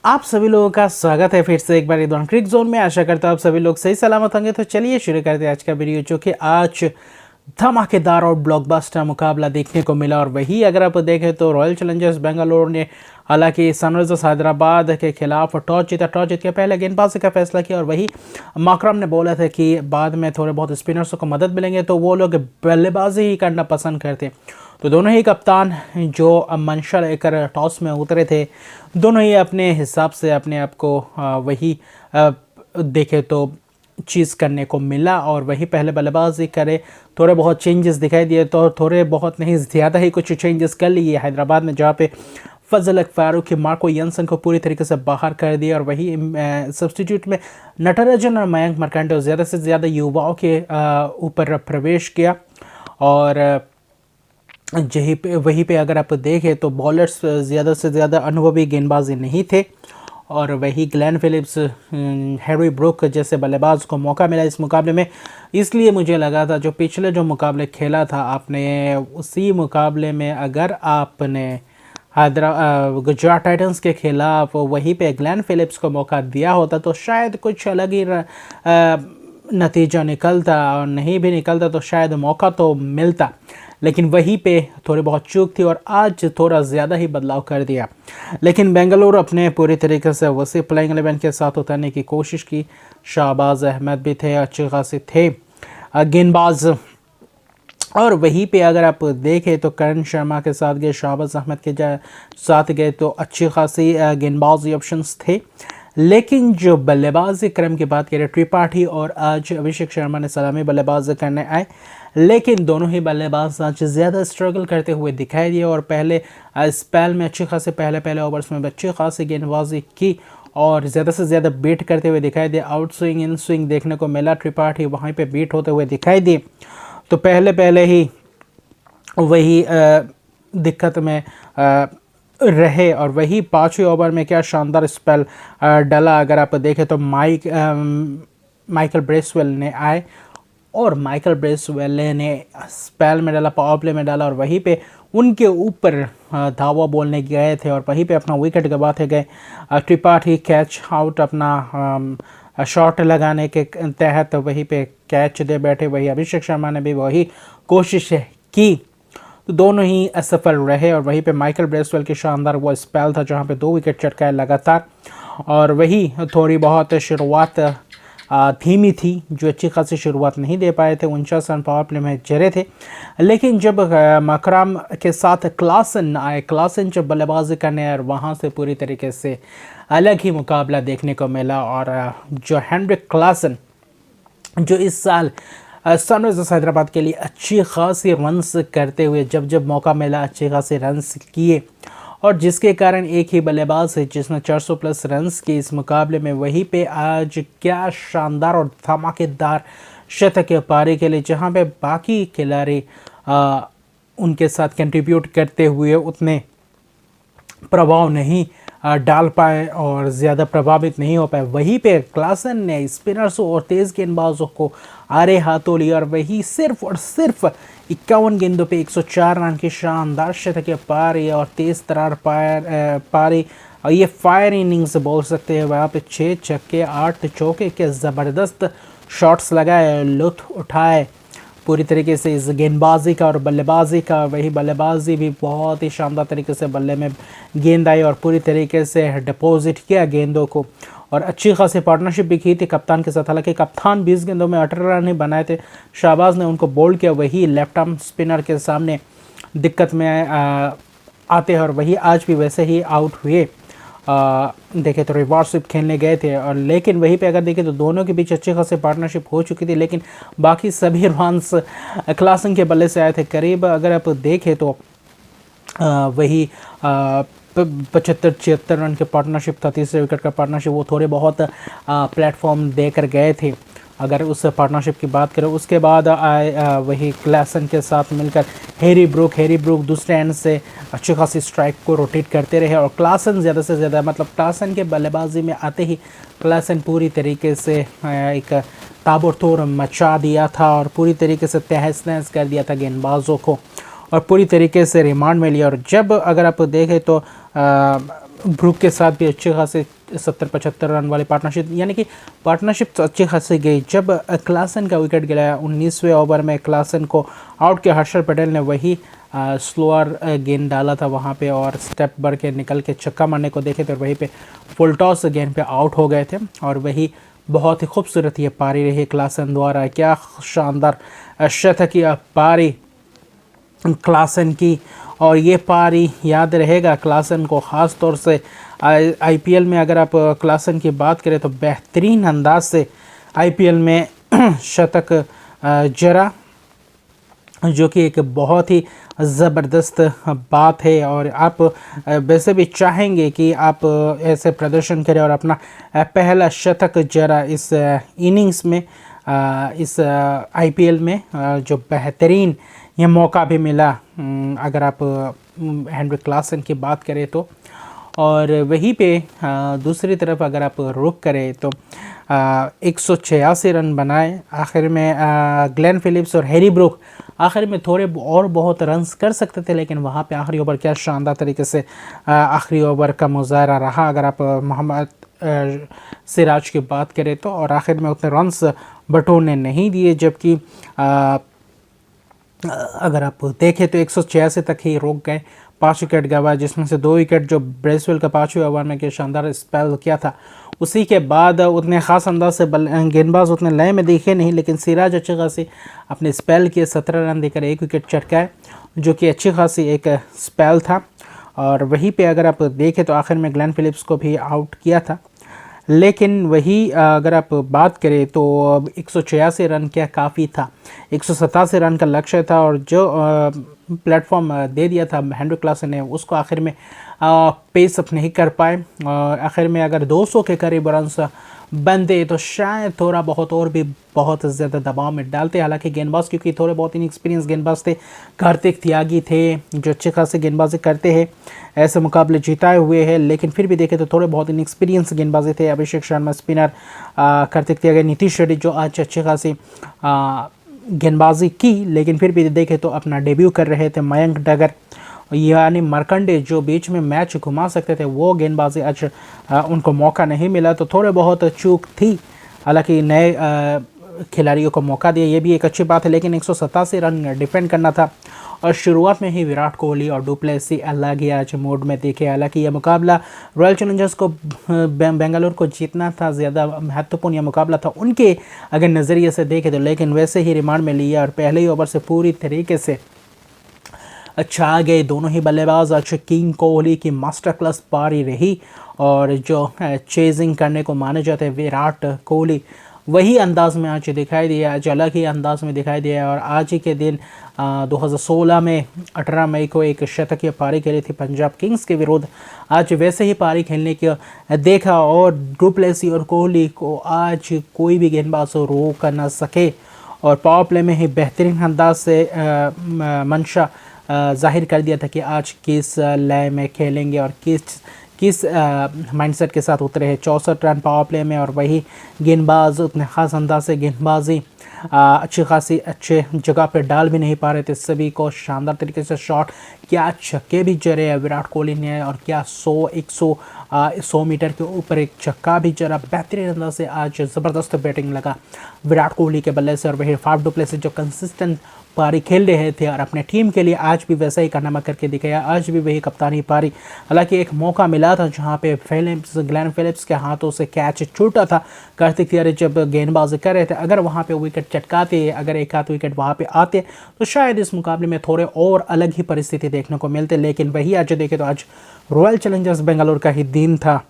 आप सभी लोगों का स्वागत है फिर से एक बार इधर क्रिक जोन में। आशा करता हूँ आप सभी लोग सही सलामत होंगे। तो चलिए शुरू करते हैं आज का वीडियो, जो कि आज धमाकेदार और ब्लॉकबस्टर मुकाबला देखने को मिला। और वही अगर आप देखें तो रॉयल चैलेंजर्स बेंगलोर ने हालांकि सनराइजर्स हैदराबाद के खिलाफ टॉस जीत के पहले गेंदबाजी का फैसला किया। और वही माकरम ने बोला था कि बाद में थोड़े बहुत स्पिनर्सों को मदद मिलेंगे तो वो लोग बल्लेबाजी ही करना पसंद करते। तो दोनों ही कप्तान जो मंशा लेकर टॉस में उतरे थे, दोनों ही अपने हिसाब से अपने आप को वही देखे तो चीज़ करने को मिला। और वही पहले बल्लेबाजी करे, थोड़े बहुत चेंजेस दिखाई दिए, तो थोड़े बहुत नहीं ज़्यादा ही कुछ चेंजेस कर लिए हैदराबाद ने, जहाँ पे फजल फारूक मार्को यंसन को पूरी तरीके से बाहर कर दिया। और वही सब्स्टिट्यूट में नटराजन और मयंक मर्कांडे ज़्यादा से ज़्यादा युवाओं के ऊपर प्रवेश किया। और वहीं पे अगर आप देखें तो बॉलर्स ज़्यादा से ज़्यादा अनुभवी गेंदबाजी नहीं थे। और वही ग्लेन फिलिप्स, हैरी ब्रूक जैसे बल्लेबाज को मौका मिला इस मुकाबले में। इसलिए मुझे लगा था जो पिछले जो मुकाबले खेला था आपने, उसी मुकाबले में अगर आपने गुजरात टाइटंस के खिलाफ वहीं पे ग्लेन फिलिप्स को मौका दिया होता तो शायद कुछ अलग ही नतीजा निकलता, और नहीं भी निकलता तो शायद मौका तो मिलता। लेकिन वहीं पे थोड़ी बहुत चूक थी और आज थोड़ा ज़्यादा ही बदलाव कर दिया। लेकिन बेंगलुरु अपने पूरी तरीके से वसी प्लेइंग 11 के साथ उतरने की कोशिश की। शाहबाज अहमद भी थे, अच्छे खासे थे गेंदबाज। और वहीं पे अगर आप देखें तो करण शर्मा के साथ गए, शाहबाज अहमद के साथ गए तो अच्छी खासी गेंदबाजी ऑप्शंस थे। लेकिन जो बल्लेबाजी क्रम की बात करें, त्रिपाठी और आज अभिषेक शर्मा ने सलामी बल्लेबाजी करने आए, लेकिन दोनों ही बल्लेबाज आज ज़्यादा स्ट्रगल करते हुए दिखाई दिए। और पहले स्पेल में अच्छी खासी पहले ओवर्स में अच्छी खासी गेंदबाजी की और ज़्यादा से ज़्यादा बीट करते हुए दिखाई दिए। आउट स्विंग इन स्विंग देखने को मिला, त्रिपाठी वहीं पे बीट होते हुए दिखाई दिए। तो पहले ही वही दिक्कत में रहे। और वही 5वें ओवर में क्या शानदार स्पेल डाला। अगर आप देखें तो माइकल ब्रेसवेल ने आए और माइकल ब्रेसवेल ने स्पेल में डाला, पावर प्ले में डाला। और वहीं पे उनके ऊपर धावा बोलने गए थे और वहीं पे अपना विकेट गंवाते गए। त्रिपाठी कैच आउट अपना शॉट लगाने के तहत वहीं पे कैच दे बैठे। वही अभिषेक शर्मा ने भी वही कोशिश की, तो दोनों ही असफल रहे। और वहीं पे माइकल ब्रेसवेल की शानदार वो स्पेल था जहां पे 2 विकेट चटकाए लगातार। और वही थोड़ी बहुत शुरुआत धीमी थी, जो अच्छी खासी शुरुआत नहीं दे पाए थे, 49 रन पावर प्ले में जरे थे। लेकिन जब मकराम के साथ क्लासन आए, क्लासन जब बल्लेबाजी करने आए, वहाँ से पूरी तरीके से अलग ही मुकाबला देखने को मिला। और जो हेनरिक क्लासन जो इस साल सनराइजर्स हैदराबाद के लिए अच्छी खासी रन्स करते हुए जब मौका मिला अच्छे खासे रन्स किए। और जिसके कारण एक ही बल्लेबाज है जिसने 400 प्लस रन्स किए इस मुकाबले में। वहीं पे आज क्या शानदार और धमाकेदार शतक पारी के लिए, जहां पे बाकी खिलाड़ी उनके साथ कंट्रीब्यूट करते हुए उतने प्रभाव नहीं डाल पाए और ज़्यादा प्रभावित नहीं हो पाए। वहीं पे क्लासन ने स्पिनर्सों और तेज़ गेंदबाजों को आरे हाथों लिया और वही सिर्फ और सिर्फ 51 गेंदों पे 104 रन की शानदार शतक पारी और तेज़ तरार पारी। और ये फायर इनिंग्स बोल सकते हैं। वहाँ पे 6 छक्के 8 चौके के ज़बरदस्त शॉट्स लगाए, लुत्फ़ उठाए पूरी तरीके से इस गेंदबाजी का और बल्लेबाजी का। वही बल्लेबाजी भी बहुत ही शानदार तरीके से बल्ले में गेंद आई और पूरी तरीके से डिपॉजिट किया गेंदों को। और अच्छी खासी पार्टनरशिप भी की थी कप्तान के साथ। हालांकि कप्तान 20 गेंदों में 18 रन ही बनाए थे, शाहबाज ने उनको बोल्ड किया। वही लेफ्ट आर्म स्पिनर के सामने दिक्कत में आते हैं और वही आज भी वैसे ही आउट हुए। देखें तो रिवर्स स्वीप खेलने गए थे। और लेकिन वहीं पे अगर देखें तो दोनों के बीच अच्छी खासी पार्टनरशिप हो चुकी थी, लेकिन बाकी सभी रन्स क्लासन के बल्ले से आए थे। करीब अगर आप देखें तो वही 75-76 रन के पार्टनरशिप था, तीसरे विकेट का पार्टनरशिप, वो थोड़े बहुत प्लेटफॉर्म देकर गए थे अगर उस पार्टनरशिप की बात करें। उसके बाद आए वही क्लासन के साथ मिलकर हैरी ब्रूक दूसरे एंड से अच्छी खासी स्ट्राइक को रोटेट करते रहे। और क्लासन ज़्यादा से ज़्यादा मतलब क्लासन के बल्लेबाजी में आते ही क्लासन पूरी तरीके से एक ताबड़तोड़ मचा दिया था और पूरी तरीके से तहस नहस कर दिया था गेंदबाजों को और पूरी तरीके से रिमांड में लिया। और जब अगर आप देखें तो ब्रुक के साथ भी अच्छे खासे 70-75 रन वाले पार्टनरशिप, यानी कि पार्टनरशिप तो अच्छी खासी गई। जब क्लासन का विकेट गिराया 19वें ओवर में, क्लासन को आउट किया, हर्षल पटेल ने वही स्लोअर गेंद डाला था वहाँ पे और स्टेप बढ़ के निकल के छक्का मारने को देखे थे और वहीं पे फुल टॉस गेंद पे आउट हो गए थे। और वही बहुत ही खूबसूरत ये पारी रही क्लासन द्वारा। क्या शानदार शतकीय पारी क्लासन की, और ये पारी याद रहेगा क्लासन को ख़ास तौर से। आईपीएल में अगर आप क्लासन की बात करें तो बेहतरीन अंदाज से आईपीएल में शतक जरा, जो कि एक बहुत ही ज़बरदस्त बात है। और आप वैसे भी चाहेंगे कि आप ऐसे प्रदर्शन करें और अपना पहला शतक जरा इस इनिंग्स में, इस आईपीएल में जो बेहतरीन ये मौका भी मिला अगर आप हेनरिक क्लासन की बात करें तो। और वहीं पे दूसरी तरफ अगर आप रुख करें तो 186 रन बनाए आखिर में। ग्लेन फिलिप्स और हैरी ब्रूक आखिर में थोड़े और बहुत रन्स कर सकते थे, लेकिन वहाँ पे आखिरी ओवर क्या शानदार तरीके से आखिरी ओवर का मुजाहरा रहा अगर आप मोहम्मद सिराज की बात करें तो। और आखिर में उतने रन्स बटोरने नहीं दिए, जबकि अगर आप देखें तो 186 तक ही रोक गए। 5 विकेट गंवाए, जिसमें से 2 विकेट जो ब्रेसवेल का 5वें ओवर में के शानदार स्पेल किया था, उसी के बाद उतने ख़ास अंदाज से गेंदबाज उतने लय में दिखे नहीं, लेकिन सिराज अच्छी खासी अपने स्पेल किए, 17 रन देकर 1 विकेट चटकाए, जो कि अच्छी खासी एक स्पेल था। और वहीं पे अगर आप देखें तो आखिर में ग्लेन फिलिप्स को भी आउट किया था, लेकिन वही अगर आप बात करें तो 186 रन क्या काफ़ी था। 187 रन का लक्ष्य था और जो प्लेटफॉर्म दे दिया था हेनरिक क्लासन ने, उसको आखिर में पेस अप नहीं कर पाए। आखिर में अगर 200 के करीब रन बनते तो शायद थोड़ा बहुत और भी बहुत ज़्यादा दबाव में डालते। हालांकि गेंदबाज क्योंकि थोड़े बहुत इनएक्सपीरियंस गेंदबाज थे, कार्तिक त्यागी थे जो अच्छे खासे गेंदबाजी करते हैं, ऐसे मुकाबले जीताए हुए हैं, लेकिन फिर भी देखें तो थोड़े बहुत इनएक्सपीरियंस गेंदबाजी थे। अभिषेक शर्मा स्पिनर, कार्तिक त्यागी, नीतीश रेड्डी जो आज अच्छी खासी गेंदबाजी की, लेकिन फिर भी देखें तो अपना डेब्यू कर रहे थे। मयंक डगर यानी मार्कंडे जो बीच में मैच घुमा सकते थे, वो गेंदबाजी आज उनको मौका नहीं मिला, तो थोड़े बहुत चूक थी। हालांकि नए खिलाड़ियों को मौका दिया, ये भी एक अच्छी बात है, लेकिन 187 रन डिफेंड करना था। और शुरुआत में ही विराट कोहली और डुप्लेसी अलग ही आज मोड में दिखे। हालांकि यह मुकाबला रॉयल चैलेंजर्स को बेंगलुरु को जीतना था, ज़्यादा महत्वपूर्ण यह मुकाबला था उनके अगर नज़रिए से देखें तो, लेकिन वैसे ही रिमांड में लिया और पहले ही ओवर से पूरी तरीके से अच्छा आ गए दोनों ही बल्लेबाज। आज किंग कोहली की मास्टर क्लास पारी रही और जो चेजिंग करने को माने जाते हैं विराट कोहली, वही अंदाज में आज दिखाई दिया, आज अलग ही अंदाज में दिखाई दिया। और आज ही के दिन 2016 में 18 मई को एक शतकीय पारी खेली थी पंजाब किंग्स के विरुद्ध, आज वैसे ही पारी खेलने की देखा और डुप्लेसी और कोहली को आज कोई भी गेंदबाज रोक न सके और पावर प्ले में ही बेहतरीन अंदाज से मंशा जाहिर कर दिया था कि आज किस लय में खेलेंगे और किस माइंडसेट के साथ उतरे हैं। 64 रन पावर प्ले में और वही गेंदबाज उतने ख़ास अंदाज से गेंदबाजी अच्छी खासी अच्छे जगह पे डाल भी नहीं पा रहे थे, सभी को शानदार तरीके से शॉट, क्या छक्के भी जरे विराट कोहली ने और क्या 100 मीटर के ऊपर एक छक्का भी जरा। बेहतरीन अंदाज से आज ज़बरदस्त बैटिंग लगा विराट कोहली के बल्ले से और वही फाफ डुप्लेसिस जो कंसिस्टेंट पारी खेल रहे थे और अपने टीम के लिए आज भी वैसा ही कारनामा करके दिखाया, आज भी वही कप्तानी पारी। हालांकि एक मौका मिला था जहां पे ग्लेन फिलिप्स के हाथों से कैच छूटा था, कार्तिक त्यागी जब गेंदबाजी कर रहे थे, अगर वहां पे विकेट चटकाते, अगर एक आध विकेट वहां पे आते तो शायद इस मुकाबले में थोड़े और अलग ही परिस्थिति देखने को मिलते। लेकिन वही आज देखे तो आज रॉयल चैलेंजर्स बेंगलुरु का ही दिन था।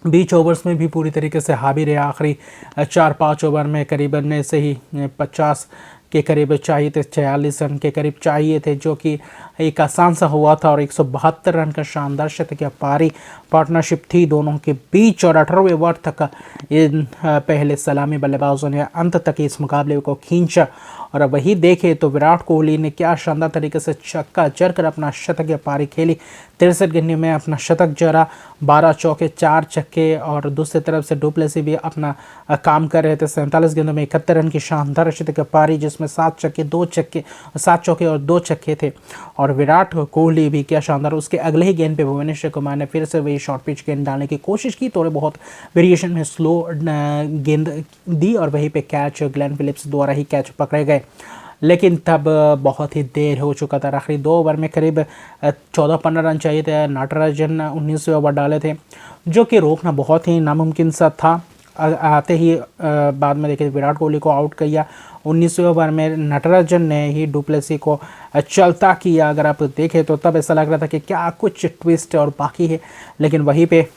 20 ओवर्स में भी पूरी तरीके से हावी रहे, आखिरी 4-5 ओवर में करीबन से ही 50 के करीब चाहिए थे, 46 रन के करीब चाहिए थे, जो कि एक आसान सा हुआ था और 172 रन का शानदार शतकीय पारी पार्टनरशिप थी दोनों के बीच। और 18वें ओवर तक इन पहले सलामी बल्लेबाजों ने अंत तक इस मुकाबले को खींचा। और वही देखे तो विराट कोहली ने क्या शानदार तरीके से छक्का जड़कर अपना शतकीय पारी खेली, 63 गेंदों में अपना शतक जड़ा, 12 चौके 4 छक्के। और दूसरी तरफ से डुप्लेसी भी अपना काम कर रहे थे, 47 गेंदों में 71 रन की शानदार शतकीय पारी, जिसमें जिसमें 7 चौके और 2 छक्के थे। और विराट कोहली भी क्या शानदार, उसके अगले ही गेंद पे भुवनेश्वर कुमार ने फिर से वही शॉर्ट पिच गेंद डालने की कोशिश की, थोड़े बहुत वेरिएशन में स्लो गेंद दी और वहीं पे कैच ग्लेन फिलिप्स द्वारा ही कैच पकड़े गए। लेकिन तब बहुत ही देर हो चुका था। आखिरी 2 ओवर में करीब 14-15 रन चाहिए थे। नटराजन 19वें ओवर डाले थे, जो कि रोकना बहुत ही नामुमकिन सा था। आते ही बाद में देखिए विराट कोहली को आउट किया। 19वें ओवर में नटराजन ने ही डुप्लेसी को चलता किया। अगर आप देखें तो तब ऐसा लग रहा था कि क्या कुछ ट्विस्ट और बाकी है, लेकिन वहीं पे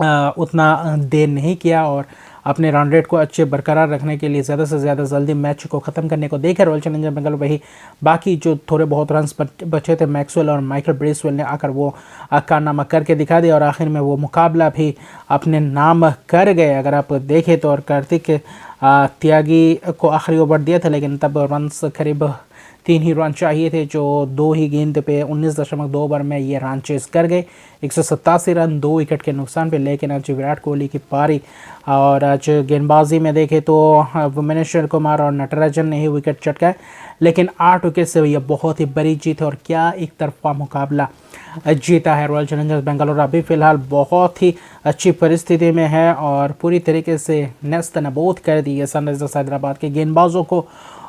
उतना देर नहीं किया और अपने रन रेट को अच्छे बरकरार रखने के लिए ज़्यादा से ज़्यादा जल्दी मैच को ख़त्म करने को देखे रॉयल चैलेंजर बेंगलुरु। वही बाकी जो थोड़े बहुत रन्स बचे थे, मैक्सवेल और माइकल ब्रेसवेल ने आकर वो कारनामा करके दिखा दिया और आखिर में वो मुकाबला भी अपने नाम कर गए। अगर आप देखें तो और कार्तिक त्यागी को आखिरी ओवर दिया था, लेकिन तब रन्स करीब 3 ही रन चाहिए थे, जो 2 ही गेंद पे 19.2 ओवर में ये रन चेस कर गए। 187 रन 2 विकेट के नुकसान पे। लेकिन आज विराट कोहली की पारी और आज गेंदबाजी में देखें तो भुवनेश्वर कुमार और नटराजन ने ही विकेट चटकाए, लेकिन 8 विकेट से ये बहुत ही बड़ी जीत है। और क्या एक तरफा मुकाबला जीता है रॉयल चैलेंजर्स बेंगलुरु। अभी फ़िलहाल बहुत ही अच्छी परिस्थिति में है और पूरी तरीके से नेस्त नबूद कर दी है सनराइजर्स हैदराबाद के गेंदबाजों को।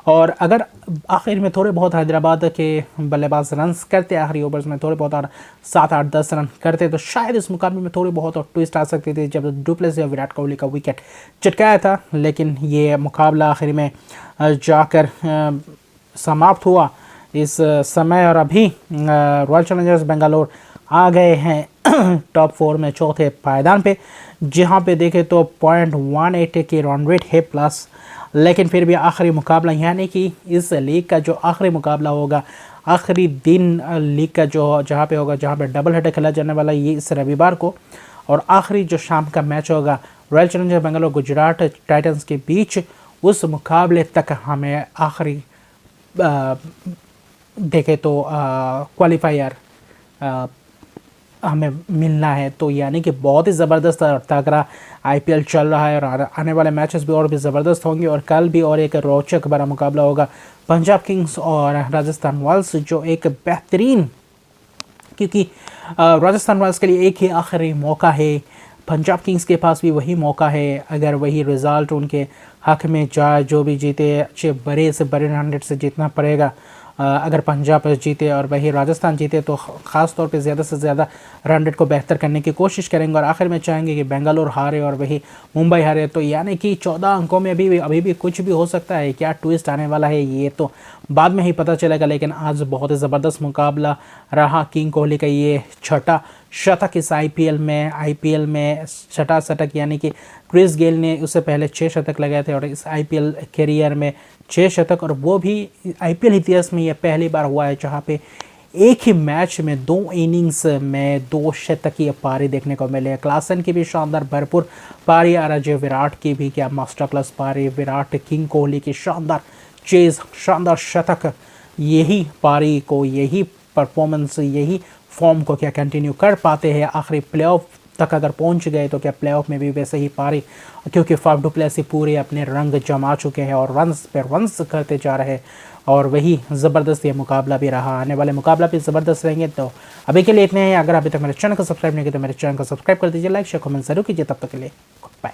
और अगर आखिर में थोड़े बहुत हैदराबाद के बल्लेबाज रन्स करते, आखिरी ओवर्स में थोड़े बहुत और 7-8-10 रन करते, तो शायद इस मुकाबले में थोड़ी बहुत और ट्विस्ट आ सकती थी जब डुप्लेसी और विराट कोहली का विकेट चटकाया था। लेकिन ये मुकाबला आखिर में जाकर समाप्त हुआ इस समय और अभी रॉयल चैलेंजर्स बेंगलुरु आ गए हैं टॉप 4 में चौथे पायदान पे, जहां पे देखें तो 0.18 की रन रेट है प्लस। लेकिन फिर भी आखिरी मुकाबला, यानी कि इस लीग का जो आखिरी मुकाबला होगा, आखिरी दिन लीग का जो जहाँ पे डबल हेडर खेला जाने वाला ये इस रविवार को, और आखिरी जो शाम का मैच होगा royal challenger Bengaluru Gujarat Titans के बीच, उस मुकाबले तक हमें आखिरी देखें तो क्वालिफायर हमें मिलना है। तो यानी कि बहुत ही ज़बरदस्त और तगड़ा आईपीएल चल रहा है और आने वाले मैचेस भी और भी ज़बरदस्त होंगे। और कल भी और एक रोचक बड़ा मुकाबला होगा पंजाब किंग्स और राजस्थान रॉयल्स, जो एक बेहतरीन, क्योंकि राजस्थान रॉयल्स के लिए एक ही आखिरी मौका है, पंजाब किंग्स के पास भी वही मौका है। अगर वही रिज़ल्ट उनके हक में जाए, जो भी जीते अच्छे बड़े से बड़े रन रेट से जीतना पड़ेगा। अगर पंजाब जीते और वही राजस्थान जीते तो ख़ास तौर पे ज़्यादा से ज़्यादा रन रेट को बेहतर करने की कोशिश करेंगे और आखिर में चाहेंगे कि बेंगलुरु हारे और वही मुंबई हारे। तो यानी कि 14 अंकों में अभी भी कुछ भी हो सकता है। क्या ट्विस्ट आने वाला है ये तो बाद में ही पता चलेगा। लेकिन आज बहुत ही ज़बरदस्त मुकाबला रहा। किंग कोहली का ये छठा शतक इस आईपीएल में छठा शतक, यानी कि क्रिस गेल ने उससे पहले 6 शतक लगाए थे और इस आईपीएल कैरियर में 6 शतक, और वो भी आईपीएल इतिहास में ये पहली बार हुआ है जहाँ पे एक ही मैच में 2 इनिंग्स में 2 शतकीय पारी देखने को मिले। क्लासन की भी शानदार भरपूर पारी और अजय विराट की भी क्या मास्टर क्लास पारी, विराट किंग कोहली की शानदार चेज, शानदार शतक, यही पारी को, यही परफॉर्मेंस, यही फॉर्म को क्या कंटिन्यू कर पाते हैं। आखिरी प्लेऑफ तक अगर पहुंच गए तो क्या प्लेऑफ में भी वैसे ही पारी, क्योंकि फाफ डु प्लेसी पूरे अपने रंग जमा चुके हैं और रन्स पे रन्स करते जा रहे हैं। और वही ज़बरदस्त ये मुकाबला भी रहा, आने वाले मुकाबला भी ज़बरदस्त रहेंगे। तो अभी के लिए इतने हैं। अगर अभी तक मेरे चैनल को सब्सक्राइब नहीं किया तो मेरे चैनल को सब्सक्राइब कर दीजिए, लाइक शेयर कमेंट जरूर कीजिए। तब तक के लिए गुड बाय।